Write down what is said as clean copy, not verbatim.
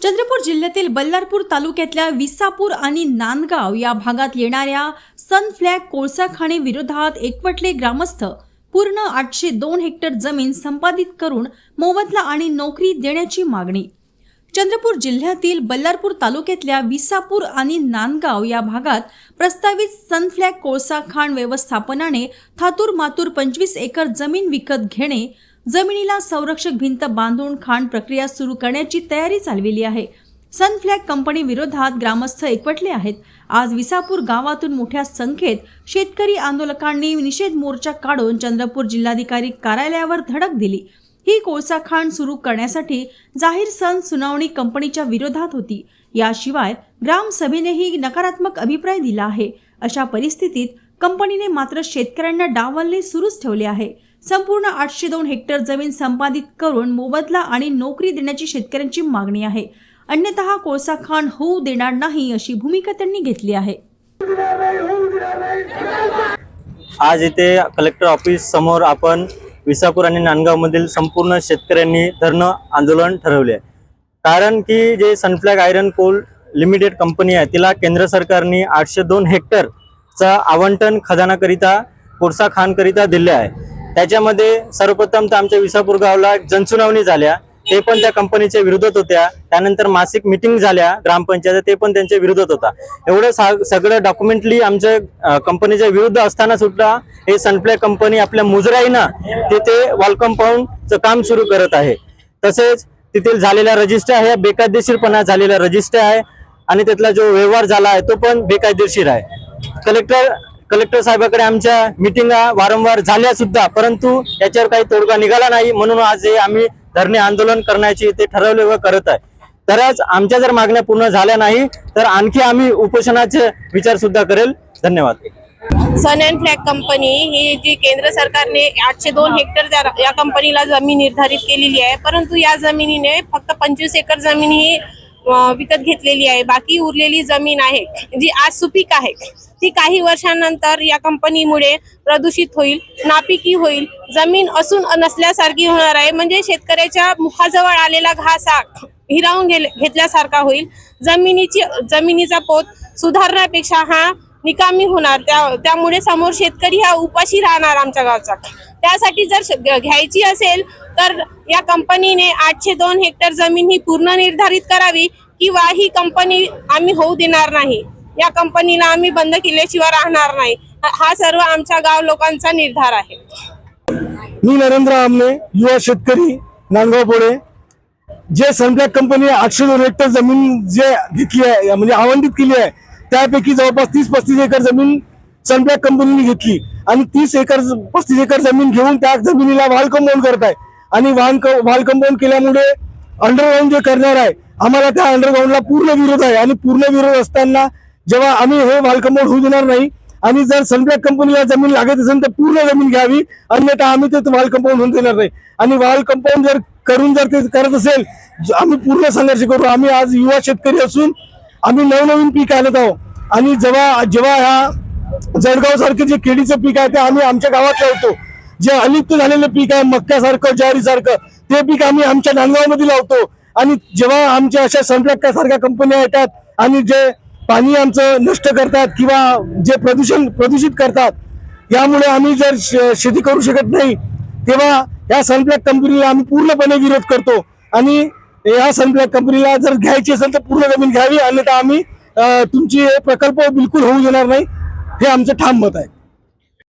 चंद्रपूर जिल्ह्यातील बल्लारपूर तालुक्यातल्या विसापूर आणि नांदगाव या भागात येणाऱ्या सनफ्लॅग कोळसा खाणी विरोधात एकवटले ग्रामस्थ पूर्ण 802 हेक्टर जमीन संपादित करून मोबदला आणि नोकरी देण्याची मागणी। चंद्रपूर जिल्ह्यातील बल्लारपूर तालुक्यातल्या विसापूर आणि नांदगाव या भागात प्रस्तावित सनफ्लॅग कोळसा खाण व्यवस्थापनाने थातूर मातूर 25 एकर जमीन विकत घेणे, जमिनीला संरक्षक भिंत बांधून खाण प्रक्रिया सुरू करण्याची तयारी चालविली आहे। सनफ्लॅग कंपनी विरोधात ग्रामस्थ एकवटले आहेत। आज विसापूर गावातून मोठ्या संख्येत शेतकरी आंदोलकांनी निषेध मोर्चा काढून चंद्रपूर जिल्हाधिकारी कार्यालयावर धडक दिली। ही कोळसा खाण सुरू करण्यासाठी जाहीर सन सुनावणी कंपनीच्या विरोधात होती। याशिवाय ग्रामसभेनेही नकारात्मक अभिप्राय दिला आहे। अशा परिस्थितीत कंपनीने मात्र शेतकऱ्यांना डावलणे सुरूच ठेवले आहे। संपूर्ण 802 हेक्टर जमीन संपादित करून मोबदला आणि नोकरी देण्याची शेतकऱ्यांची मागणी आहे। अन्यथा कोळसा खाण होऊ देणार नाही अशी भूमिका त्यांनी घेतली आहे। आज इथे कलेक्टर ऑफिस समोर आपण विसापूर आणि नांदगाव मधील संपूर्ण शेतकऱ्यांनी धरणं आंदोलन ठरवले। कारण की जे Sunflag iron Coal limited company आहे तिला केंद्र सरकारने 802 हेक्टरचा आवंटन खजानाकरिता कोळसा खाणकरिता दिले आहे। त्याच्यामध्ये सर्वप्रथम तर आमच्या विसापूर गावला जनसुनावणी झाल्या, ते पण त्या कंपनीच्या विरोधात होत्या। त्यानंतर मासिक मीटिंग झाल्या ग्रामपंचायत, ते पण त्यांच्या विरोधात होता। एवढं सगळं डॉक्युमेंटली आमच्या कंपनीच्या विरुद्ध असताना सुद्धा हे सनफ्लॅग कंपनी आपल्या मुजराईनं तिथे वॉल कंपाऊंडचं काम सुरू करत आहे। तसेच तिथे झालेला रजिस्टर आहे बेकायदेशीरपणा झालेला रजिस्टर आहे आणि त्यातला जो व्यवहार झाला आहे तो पण बेकायदेशीर आहे। कलेक्टर साहेबांकडे आमच्या मीटिंगा वारंवार झाल्या सुद्धा, परंतु याच्यावर काही तोडगा निघाला नाही। म्हणून आज आम्ही धरणे आंदोलन करण्याची ते ठरवले व करत आहे। तरच आमच्या जर मागण्या पूर्ण झाल्या नाही तर आणखी आम्ही उपोषणाचे विचार सुद्धा करेल। धन्यवाद। सन एंड फ्लॅग कंपनी ही जी केंद्र सरकारने 802 हेक्टर या कंपनीला जमीन निर्धारित केलेली आहे, परंतु या जमिनीने फक्त 25 एकर जमीन ही विकत घेतलेली आहे। बाकी उरलेली जमीन आहे जी आज सुपीक आहे ती काही वर्षांनंतर या कंपनीमुळे प्रदूषित होईल, नापिकी होईल, जमीन असून नसल्यासारखी होणार आहे। म्हणजे शेतकऱ्याच्या मुखाजवळ आलेला घास हिरावून घेतल्यासारखा होईल। जमिनीचा पोत सुधारण्यापेक्षा हा निकामी होणार। त्यामुळे समोर शेतकरी हा उपाशी राहणार आमच्या गावचा। त्यासाठी जर घ्यायची असेल तर या कंपनीने 802 हेक्टर जमीन ही पूर्ण निर्धारित करावी किंवा ही कंपनी आम्ही होऊ देणार नाही। या कंपनीला आम्ही बंद केल्याशिवाय राहणार नाही। हा सर्व आमच्या गाव लोकांचा निर्धार आहे। मी नरेंद्र आमने, युवा शेतकरी, नांदगाव पुणे। जे सनफ्लॅग कंपनी 802 हेक्टर जमीन जे घेतली आहे म्हणजे आवंटित केली आहे, त्यापैकी जवळपास 30-35 एकर जमीन सनफ्लॅग कंपनीने घेतली आणि 35 एकर जमीन घेऊन त्या जमिनीला वॉल कंपाऊंड करत आहे। आणि वॉल कंपाऊंड केल्यामुळे अंडरग्राऊंड जे करणार आहे, आम्हाला त्या अंडरग्राऊंडला पूर्ण विरोध आहे। आणि पूर्ण विरोध असताना जेव्हा आम्ही हे वॉल कंपाऊंड होऊ देणार नाही आणि जर सनफ्लॅग कंपनीला जमीन लागत असेल तर पूर्ण जमीन घ्यावी, अन्यथा आम्ही ते वॉल कंपाऊंड होऊ देणार नाही। आणि वॉल कंपाऊंड जर करून जर ते करत असेल आम्ही पूर्ण संघर्ष करू। आम्ही आज युवा शेतकरी असून आम्ही नवनवीन पीक आणत आहोत आणि जेव्हा ह्या जळगाव सारखे जे केळीचं पीक आहे ते आम्ही आमच्या गावात लावतो, जे अलिप्त झालेलं पीक आहे मक्यासारखं ज्वारीसारखं ते पीक आम्ही आमच्या नांदगाव मध्ये लावतो। आणि जेव्हा आमच्या अशा सनफ्लॅग सारख्या कंपन्या येतात आणि जे पाणी आमचं नष्ट करतात किंवा जे प्रदूषित करतात, यामुळे आम्ही जर शेती करू शकत नाही, तेव्हा या सनफ्लॅग कंपनीला आम्ही पूर्णपणे विरोध करतो। आणि या सनफ्लॅग कंपनीला जर घ्यायची असेल तर पूर्ण जमीन घ्यावी, अन्यथा आम्ही तुमची प्रकल्प बिलकुल होऊ देणार नाही, हे आमचं ठाम मत आहे।